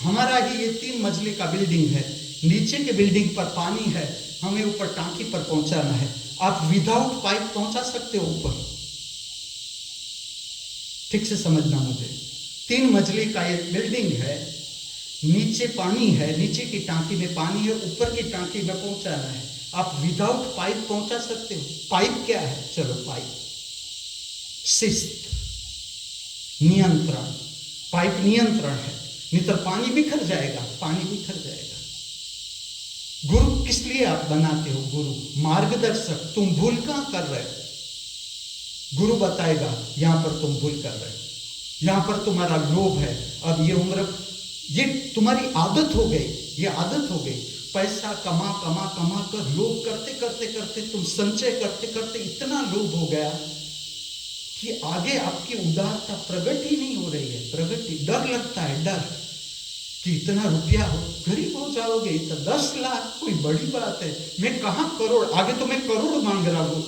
हमारा ही ये 3 मंजिले का बिल्डिंग है, नीचे के बिल्डिंग पर पानी है, हमें ऊपर टांकी पर पहुंचाना है। आप विदाउट पाइप पहुंचा सकते हो ऊपर? ठीक से समझना मुझे। 3 मंजिले का ये बिल्डिंग है, नीचे पानी है, नीचे की टांकी में पानी है, ऊपर की टांकी में पहुंचाना है। आप विदाउट पाइप पहुंचा सकते हो? पाइप क्या है? चलो पाइप, शिस्त, नियंत्रण। पाइप नियंत्रण है, नहीं तो पानी बिखर जाएगा, पानी बिखर जाएगा। गुरु किस लिए आप बनाते हो? गुरु मार्गदर्शक। तुम भूल कहां कर रहे हो? गुरु बताएगा यहां पर तुम भूल कर रहे हो, यहां पर तुम्हारा लोभ है। अब ये उम्र, ये तुम्हारी आदत हो गई, ये आदत हो गई। पैसा कमा कर लोभ करते तुम संचय करते इतना लोभ हो गया कि आगे आपकी उदारता प्रकट ही नहीं हो रही है। प्रगति, डर लगता है, डर कि इतना रुपया हो, गरीब हो जाओगे। तो 10 लाख कोई बड़ी बात है, मैं कहां करोड़, आगे तो मैं करोड़ मांग रहा हूं।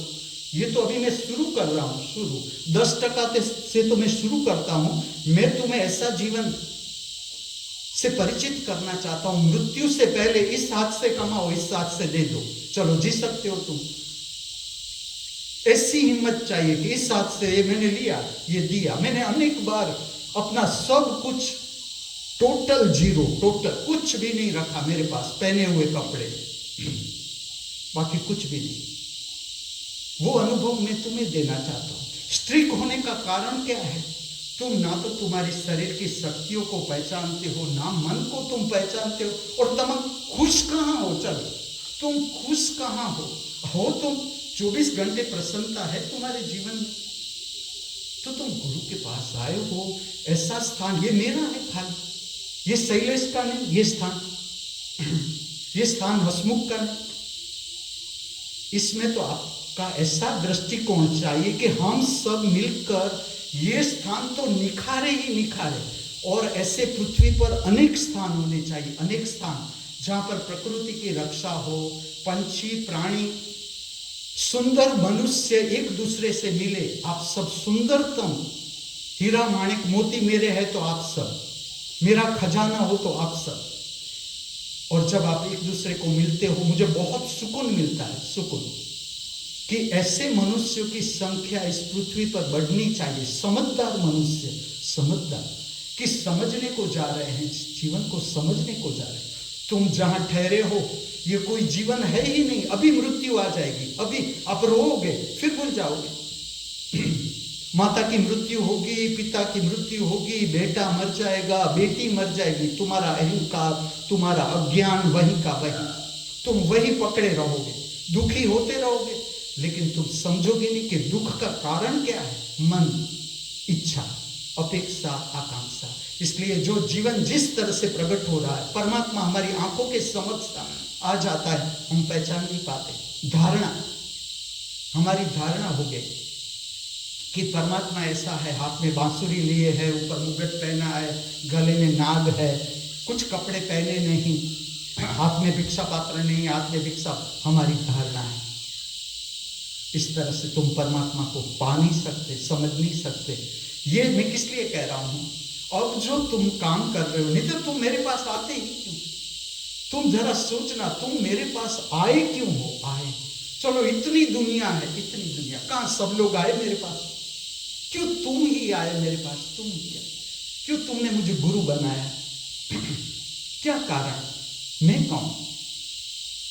ये तो अभी मैं शुरू कर रहा हूं, शुरू 10% से तो मैं शुरू करता हूं। मैं तुम्हें ऐसा जीवन से परिचित करना चाहता हूं, मृत्यु से पहले इस हाथ से कमाओ, इस हाथ से दे दो, चलो जी सकते हो तुम। ऐसी हिम्मत चाहिए कि इस हाथ से ये मैंने लिया, ये दिया। मैंने अनेक बार अपना सब कुछ टोटल जीरो, टोटल कुछ भी नहीं रखा मेरे पास, पहने हुए कपड़े, बाकी कुछ भी नहीं। वो अनुभव मैं तुम्हें देना चाहता हूं। स्ट्रिक्ट होने का कारण क्या है? तुम ना तो तुम्हारी शरीर की शक्तियों को पहचानते हो, ना मन को तुम पहचानते हो, और तुम खुश कहाँ हो? चलो, तुम खुश कहाँ हो तुम 24 घंटे प्रसन्नता है तुम्हारे जीवन में, तो तुम गुरु के पास आए हो। ऐसा स्थान ये मेरा है खाली, ये शैलेश का नहीं, ये स्थान हसमुख का नहीं। इसमें तो आपका ऐसा दृष्टिकोण चाहिए कि हम सब मिलकर ये स्थान तो निखारे ही निखारे, और ऐसे पृथ्वी पर अनेक स्थान होने चाहिए, अनेक स्थान जहां पर प्रकृति की रक्षा हो, पंछी प्राणी सुंदर मनुष्य एक दूसरे से मिले। आप सब सुंदरतम हीरा माणिक मोती मेरे है तो आप सब, मेरा खजाना हो तो आप सब। और जब आप एक दूसरे को मिलते हो मुझे बहुत सुकून मिलता है, सुकून कि ऐसे मनुष्यों की संख्या इस पृथ्वी पर बढ़नी चाहिए। समझदार मनुष्य, समझदार कि समझने को जा रहे हैं, जीवन को समझने को जा रहे हैं। तुम जहां ठहरे हो ये कोई जीवन है ही नहीं, अभी मृत्यु आ जाएगी, अभी आप रोओगे फिर भूल जाओगे। माता की मृत्यु होगी, पिता की मृत्यु होगी, बेटा मर जाएगा, बेटी मर जाएगी, तुम्हारा अहंकार, तुम्हारा अज्ञान वहीं का वहीं, तुम वही पकड़े रहोगे, दुखी होते रहोगे, लेकिन तुम समझोगे नहीं कि दुख का कारण क्या है। मन, इच्छा, अपेक्षा, आकांक्षा। इसलिए जो जीवन जिस तरह से प्रकट हो रहा है, परमात्मा हमारी आंखों के समक्ष आ जाता है, हम पहचान नहीं पाते। धारणा, हमारी धारणा हो गई कि परमात्मा ऐसा है, हाथ में बांसुरी लिए है, ऊपर मुगट पहना है, गले में नाग है, कुछ कपड़े पहने नहीं, हाथ में भिक्षा पात्र नहीं, हाथ में भिक्षा, हमारी धारणा है। इस तरह से तुम परमात्मा को पा नहीं सकते, समझ नहीं सकते। ये मैं किस लिए कह रहा हूं, अब जो तुम काम कर रहे हो, नहीं तो तुम मेरे पास आते ही क्यों? तुम जरा सोचना, तुम मेरे पास आए क्यों हो? आए, चलो इतनी दुनिया है, इतनी दुनिया, कहां सब लोग आए मेरे पास, क्यों तुम ही आए मेरे पास? तुम क्या, क्यों तुमने मुझे गुरु बनाया? क्या कारण? मैं कौन?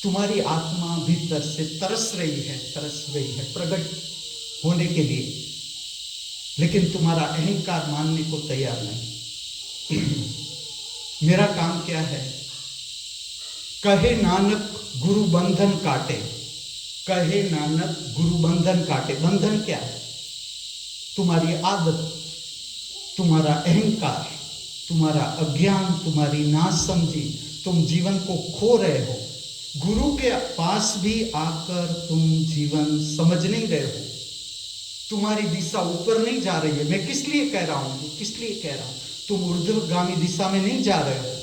तुम्हारी आत्मा भीतर से तरस रही है प्रकट होने के लिए, लेकिन तुम्हारा अहंकार मानने को तैयार नहीं। मेरा काम क्या है? कहे नानक गुरु बंधन काटे, कहे नानक गुरु बंधन काटे। बंधन क्या है? तुम्हारी आदत, तुम्हारा अहंकार, तुम्हारा अज्ञान, तुम्हारी नासमझी, तुम जीवन को खो रहे हो। गुरु के पास भी आकर तुम जीवन समझ नहीं रहे हो, तुम्हारी दिशा ऊपर नहीं जा रही है। मैं किस लिए कह रहा हूं, किस लिए कह रहा हूं? तुम ऊर्ध्वगामी दिशा में नहीं जा रहे हो,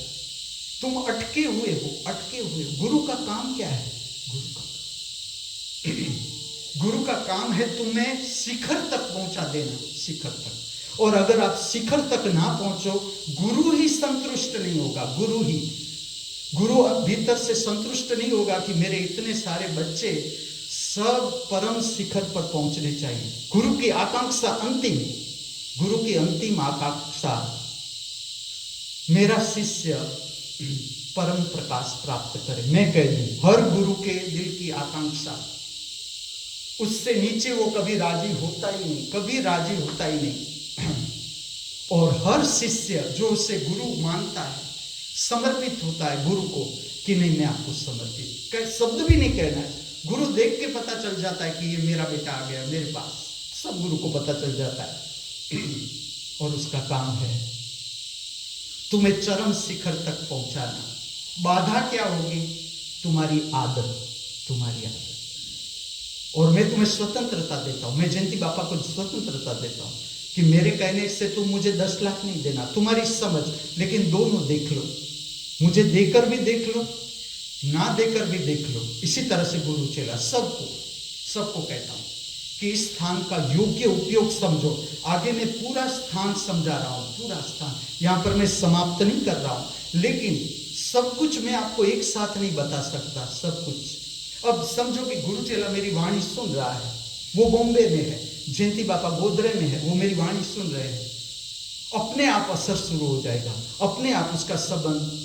तुम अटके हुए हो। गुरु का काम क्या है? गुरु का काम है तुम्हें शिखर तक पहुंचा देना, शिखर तक। और अगर आप शिखर तक ना पहुंचो, गुरु ही संतुष्ट नहीं होगा। गुरु भीतर से संतुष्ट नहीं होगा कि मेरे इतने सारे बच्चे सब परम शिखर पर पहुंचने चाहिए। गुरु की आकांक्षा अंतिम, गुरु की अंतिम आकांक्षा, मेरा शिष्य परम प्रकाश प्राप्त करे। मैं कह दूं, हर गुरु के दिल की आकांक्षा, उससे नीचे वो कभी राजी होता ही नहीं, कभी राजी होता ही नहीं। और हर शिष्य जो उसे गुरु मानता है, समर्पित होता है गुरु को कि नहीं मैं आपको समर्पित, शब्द भी नहीं कहना है। गुरु देख के पता चल जाता है कि ये मेरा बेटा आ गया मेरे पास, सब गुरु को पता चल जाता है। और उसका काम है तुम्हें चरम शिखर तक पहुंचाना। बाधा क्या होगी? तुम्हारी आदत, तुम्हारी आदत। और मैं तुम्हें स्वतंत्रता देता हूं, मैं जयंती बापा को स्वतंत्रता देता हूं कि मेरे कहने से तुम मुझे 10 लाख नहीं देना, तुम्हारी समझ, लेकिन दोनों देख लो, मुझे देकर भी देख लो, ना देकर भी देख लो। इसी तरह से गुरु चेला सबको कहता हूं कि इस स्थान का योग्य उपयोग समझो। आगे मैं पूरा स्थान समझा रहा हूं, पूरा स्थान यहां पर मैं समाप्त नहीं कर रहा हूं, लेकिन सब कुछ मैं आपको एक साथ नहीं बता सकता, सब कुछ। अब समझो कि गुरु चेला मेरी वाणी सुन रहा है, वो बॉम्बे में है, जयंती बापा गोदरे में है, वो मेरी वाणी सुन रहे हैं। अपने आप असर शुरू हो जाएगा, अपने आप उसका संबंध,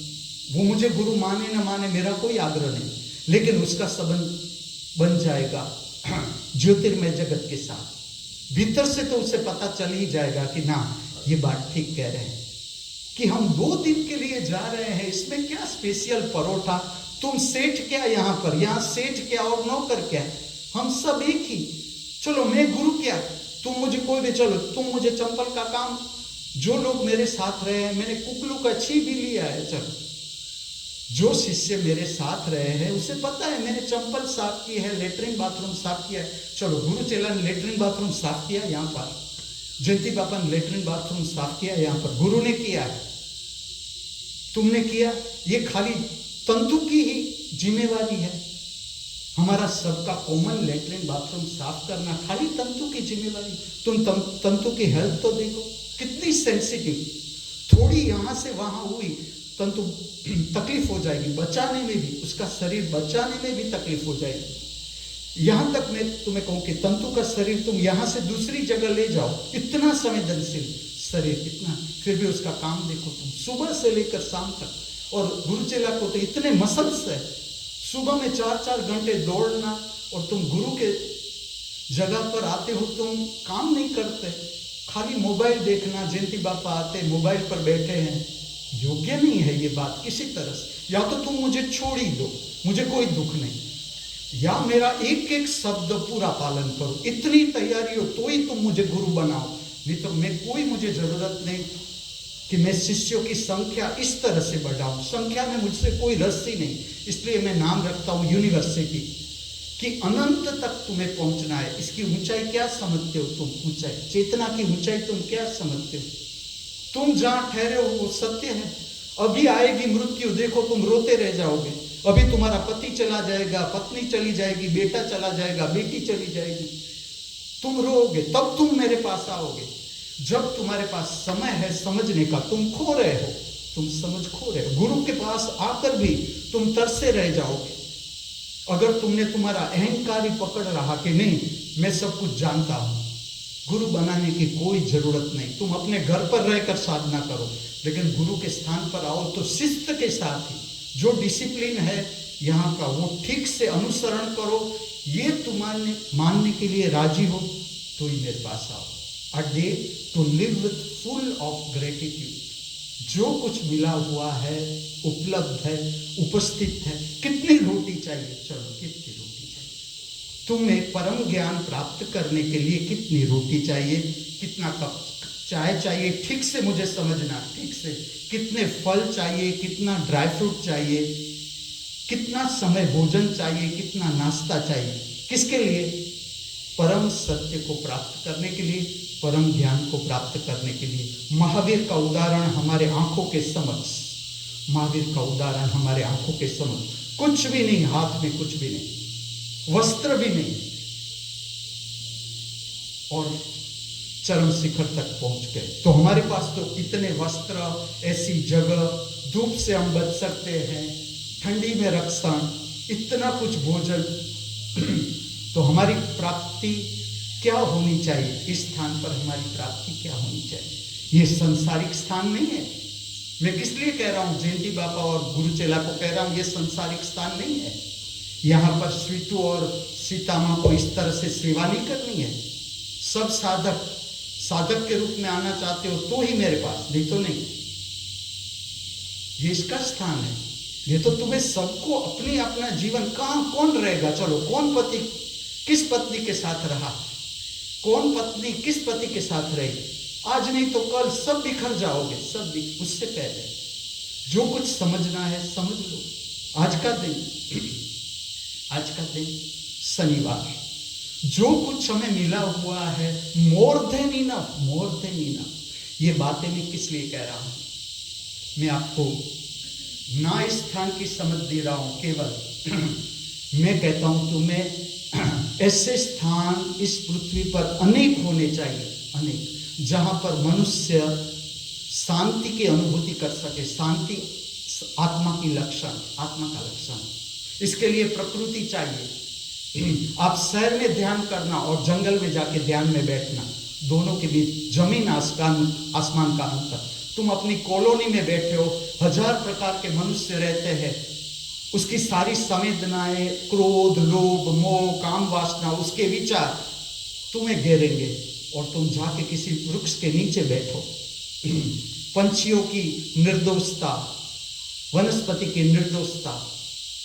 वो मुझे गुरु माने न माने मेरा कोई आग्रह नहीं, लेकिन उसका संबंध बन जाएगा ज्योतिर्मय जगत के साथ। भीतर से तो उसे पता चल ही जाएगा कि ना, ये बात ठीक कह रहे हैं कि हम 2 दिन के लिए जा रहे हैं, इसमें क्या स्पेशल परोठा, तुम सेठ क्या यहाँ पर, यहाँ सेठ क्या और नौकर क्या, हम सब एक ही। चलो मैं गुरु क्या, तुम मुझे कोई भी, चलो तुम मुझे चंपल का काम, जो लोग मेरे साथ रहे हैं, मैंने कुकलू का छी भी लिया है, चलो जो शिष्य मेरे साथ रहे हैं उसे पता है मैंने चंपल साफ की है, लेटरिन बाथरूम साफ किया है। चलो गुरु चेला ने लेटरिन बाथरूम साफ किया यहाँ पर, जयंती बाबा ने लेटरिन बाथरूम साफ किया यहाँ पर, गुरु ने किया है, तुमने किया। ये खाली तंतु की ही जिम्मेवारी है, हमारा सबका कॉमन लेटरिन बाथरूम साफ करना खाली तंतु की जिम्मेवारी। तुम तंतु की हेल्थ तो देखो कितनी सेंसिटिव, थोड़ी यहां से वहां हुई तंतु तकलीफ हो जाएगी, बचाने में भी, उसका शरीर बचाने में भी तकलीफ हो जाएगी। यहां तक मैं तुम्हें कहूं कि तंतु का शरीर तुम यहां से दूसरी जगह ले जाओ, इतना संवेदनशील शरीर, इतना, फिर भी उसका काम देखो तुम सुबह से लेकर शाम तक। और गुरु चेला को तो इतने मसल्स है, सुबह में 4-4 घंटे दौड़ना, और तुम गुरु के जगह पर आते हो, तुम काम नहीं करते, खाली मोबाइल देखना, जयंती बापा आते मोबाइल पर बैठे हैं, योग्य नहीं है ये बात किसी तरह से। या तो तुम मुझे छोड़ ही दो, मुझे कोई दुख नहीं, या मेरा एक एक शब्द पूरा पालन करो, इतनी तैयारी हो तो ही तुम मुझे गुरु बनाओ, नहीं तो मैं कोई, मुझे जरूरत नहीं कि मैं शिष्यों की संख्या इस तरह से बढ़ाऊं, संख्या में मुझसे कोई रस ही नहीं। इसलिए मैं नाम रखता हूं यूनिवर्सिटी, कि अनंत तक तुम्हें पहुंचना है। इसकी ऊंचाई क्या समझते हो तुम, ऊंचाई, चेतना की ऊंचाई तुम क्या समझते हो? तुम जहां ठहरे हो वो सत्य है। अभी आएगी मृत्यु, देखो तुम रोते रह जाओगे, अभी तुम्हारा पति चला जाएगा, पत्नी चली जाएगी, बेटा चला जाएगा, बेटी चली जाएगी, तुम रोओगे, तब तुम मेरे पास आओगे। जब तुम्हारे पास समय है समझने का, तुम खो रहे हो, तुम समझ खो रहे हो। गुरु के पास आकर भी तुम तरसे रह जाओगे अगर तुमने तुम्हारा अहंकार ही पकड़ रहा कि नहीं मैं सब कुछ जानता हूं। गुरु बनाने की कोई जरूरत नहीं, तुम अपने घर पर रहकर साधना करो, लेकिन गुरु के स्थान पर आओ तो शिस्त के साथ ही जो डिसिप्लिन है यहाँ का वो ठीक से अनुसरण करो। ये तुम्हारे मानने के लिए राजी हो तो ही मेरे पास आओ। A day to live with full of gratitude, जो कुछ मिला हुआ है, उपलब्ध है, उपस्थित है। कितनी रोटी चाहिए, चलो कितनी रोटी चाहिए, तुम्हें परम ज्ञान प्राप्त करने के लिए कितनी रोटी चाहिए, कितना कप चाय चाहिए, ठीक से मुझे समझना, ठीक से, कितने फल चाहिए, कितना ड्राई फ्रूट चाहिए, कितना समय भोजन चाहिए, कितना नाश्ता चाहिए, किसके लिए? परम सत्य को प्राप्त करने के लिए, परम ज्ञान को प्राप्त करने के लिए। महावीर का उदाहरण हमारे आंखों के समक्ष, महावीर का उदाहरण हमारे आंखों के समक्ष, कुछ भी नहीं, हाथ में कुछ भी नहीं, वस्त्र भी नहीं, और चरम शिखर तक पहुंच गए। तो हमारे पास तो इतने वस्त्र, ऐसी जगह, धूप से हम बच सकते हैं, ठंडी में रक्षण, इतना कुछ भोजन तो हमारी प्राप्ति क्या होनी चाहिए? इस स्थान पर हमारी प्राप्ति क्या होनी चाहिए? ये संसारिक स्थान नहीं है। मैं किस लिए कह रहा हूँ, जयंती बाबा और गुरु चेला को कह रहा हूँ, ये संसारिक स्थान नहीं है। यहाँ पर स्वीटू और सीता माँ को इस तरह से सेवा नहीं करनी है। सब साधक के रूप में आना चाहते हो तो ही मेरे पास, नहीं तो नहीं। ये इसका स्थान है। ये तो तुम्हें सबको अपनी अपना जीवन, कहाँ कौन रहेगा, चलो कौन पति किस पत्नी के साथ रहा, कौन पत्नी किस पति के साथ रहेगी, आज नहीं तो कल सब बिखर जाओगे, सब उससे पहले जो कुछ समझना है समझ लो। आज का दिन शनिवार, जो कुछ हमें मिला हुआ है, more than enough, more than enough. ये बातें मैं किस लिए कह रहा हूं? मैं आपको ना इस स्थान की समझ दे रहा हूं, केवल मैं कहता हूं तुम्हें ऐसे स्थान इस पृथ्वी पर अनेक होने चाहिए, अनेक, जहां पर मनुष्य शांति की अनुभूति कर सके। शांति आत्मा की लक्षण, आत्मा का लक्षण। इसके लिए प्रकृति चाहिए। आप शहर में ध्यान करना और जंगल में जाके ध्यान में बैठना, दोनों के बीच जमीन आसमान का अंतर। तुम अपनी कॉलोनी में बैठे हो, 1000 प्रकार के मनुष्य रहते हैं, उसकी सारी संवेदनाएं, क्रोध, लोभ, मोह, काम वासना, उसके विचार तुम्हें घेरेंगे, और तुम जाके किसी वृक्ष के नीचे बैठो, पंछियों की निर्दोषता, वनस्पति की निर्दोषता,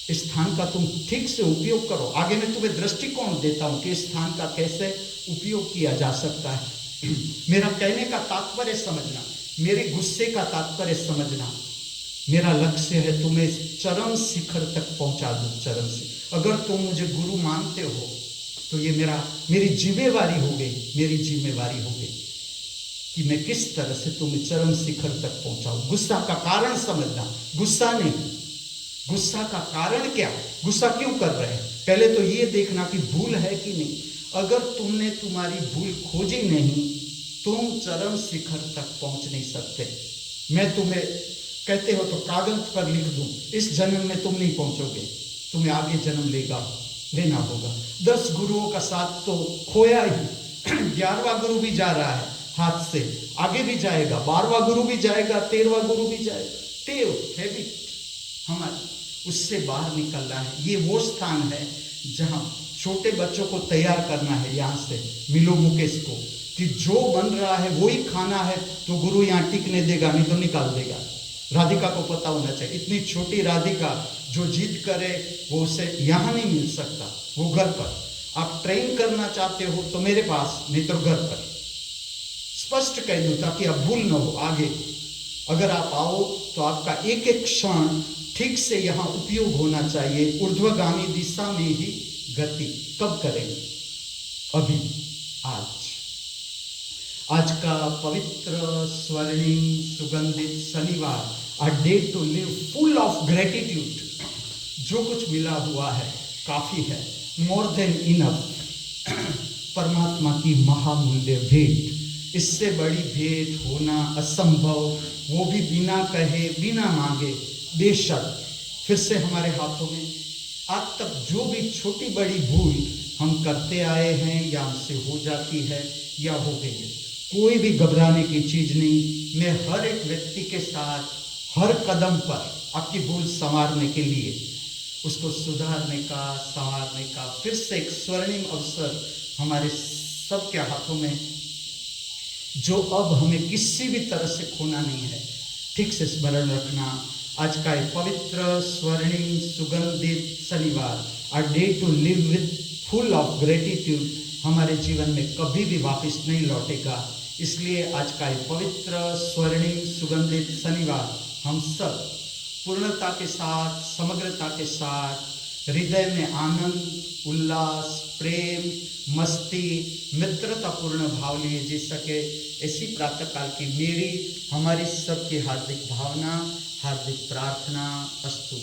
इस स्थान का तुम ठीक से उपयोग करो। आगे मैं तुम्हें दृष्टिकोण देता हूं कि इस स्थान का कैसे उपयोग किया जा सकता है। मेरा कहने का तात्पर्य समझना, मेरे गुस्से का तात्पर्य समझना। मेरा लक्ष्य है तुम्हें चरम शिखर तक पहुंचा दूं, चरम से। अगर तुम मुझे गुरु मानते हो तो ये मेरी जिम्मेवारी हो गई, मेरी जिम्मेवारी हो गई कि मैं किस तरह से तुम्हें चरम शिखर तक पहुंचाऊं। गुस्सा का कारण समझना, गुस्सा नहीं, गुस्सा का कारण क्या, गुस्सा क्यों कर रहे हैं, पहले तो ये देखना कि भूल है कि नहीं। अगर तुमने तुम्हारी भूल खोजी नहीं, तुम चरम शिखर तक पहुंच नहीं सकते। मैं तुम्हें कहते हो तो कागज पर लिख दूं, इस जन्म में तुम नहीं पहुंचोगे, तुम्हें आगे जन्म लेना होगा। 10 गुरुओं का साथ तो खोया ही, 11वां गुरु भी जा रहा है हाथ से, आगे भी जाएगा, 12वां गुरु भी जाएगा, 13वां गुरु भी जाएगा। टेव, हैबिट हमारी, उससे बाहर निकलना है। ये वो स्थान है जहां छोटे बच्चों को तैयार करना है। यहाँ से मिलो मुकेश को कि जो बन रहा है वो ही खाना है, तो गुरु यहाँ टिकने देगा, नहीं तो निकाल देगा। राधिका को पता होना चाहिए, इतनी छोटी राधिका जो जिद करे वो उसे यहाँ नहीं मिल सकता, वो घर पर। आप ट्रेन करना चाहते हो तो मेरे पास, नहीं तो घर पर। स्पष्ट कह दूं ताकि आप भूल न हो आगे। अगर आप आओ तो आपका एक एक क्षण ठीक से यहाँ उपयोग होना चाहिए। ऊर्ध्वगामी दिशा में ही गति कब करेंगे? अभी, आज का पवित्र स्वर्णिम सुगंधित शनिवार, a day to live full of gratitude। जो कुछ मिला हुआ है काफी है, more than enough। परमात्मा की महामूल्य भेंट, इससे बड़ी भेंट होना असंभव, वो भी बिना कहे बिना मांगे। बेशक फिर से हमारे हाथों में आज तक जो भी छोटी बड़ी भूल हम करते आए हैं या हमसे हो जाती है या हो गई है, कोई भी घबराने की चीज नहीं। मैं हर एक व्यक्ति के साथ हर कदम पर आपकी भूल संवारने के लिए, उसको सुधारने का, संवारने का फिर से एक स्वर्णिम अवसर हमारे सबके हाथों में, जो अब हमें किसी भी तरह से खोना नहीं है। ठीक से स्मरण रखना, आज का एक पवित्र स्वर्णिम सुगंधित शनिवार, a day to live with full of gratitude, हमारे जीवन में कभी भी वापस नहीं लौटेगा। इसलिए आज का एक पवित्र स्वर्णिम सुगंधित शनिवार हम सब पूर्णता के साथ, समग्रता के साथ, हृदय में आनंद, उल्लास, प्रेम, मस्ती, मित्रतापूर्ण भाव लिए जी सके, ऐसी प्रातःकाल की मेरी, हमारी सबकी हार्दिक भावना, हार्दिक प्रार्थना अस्तु।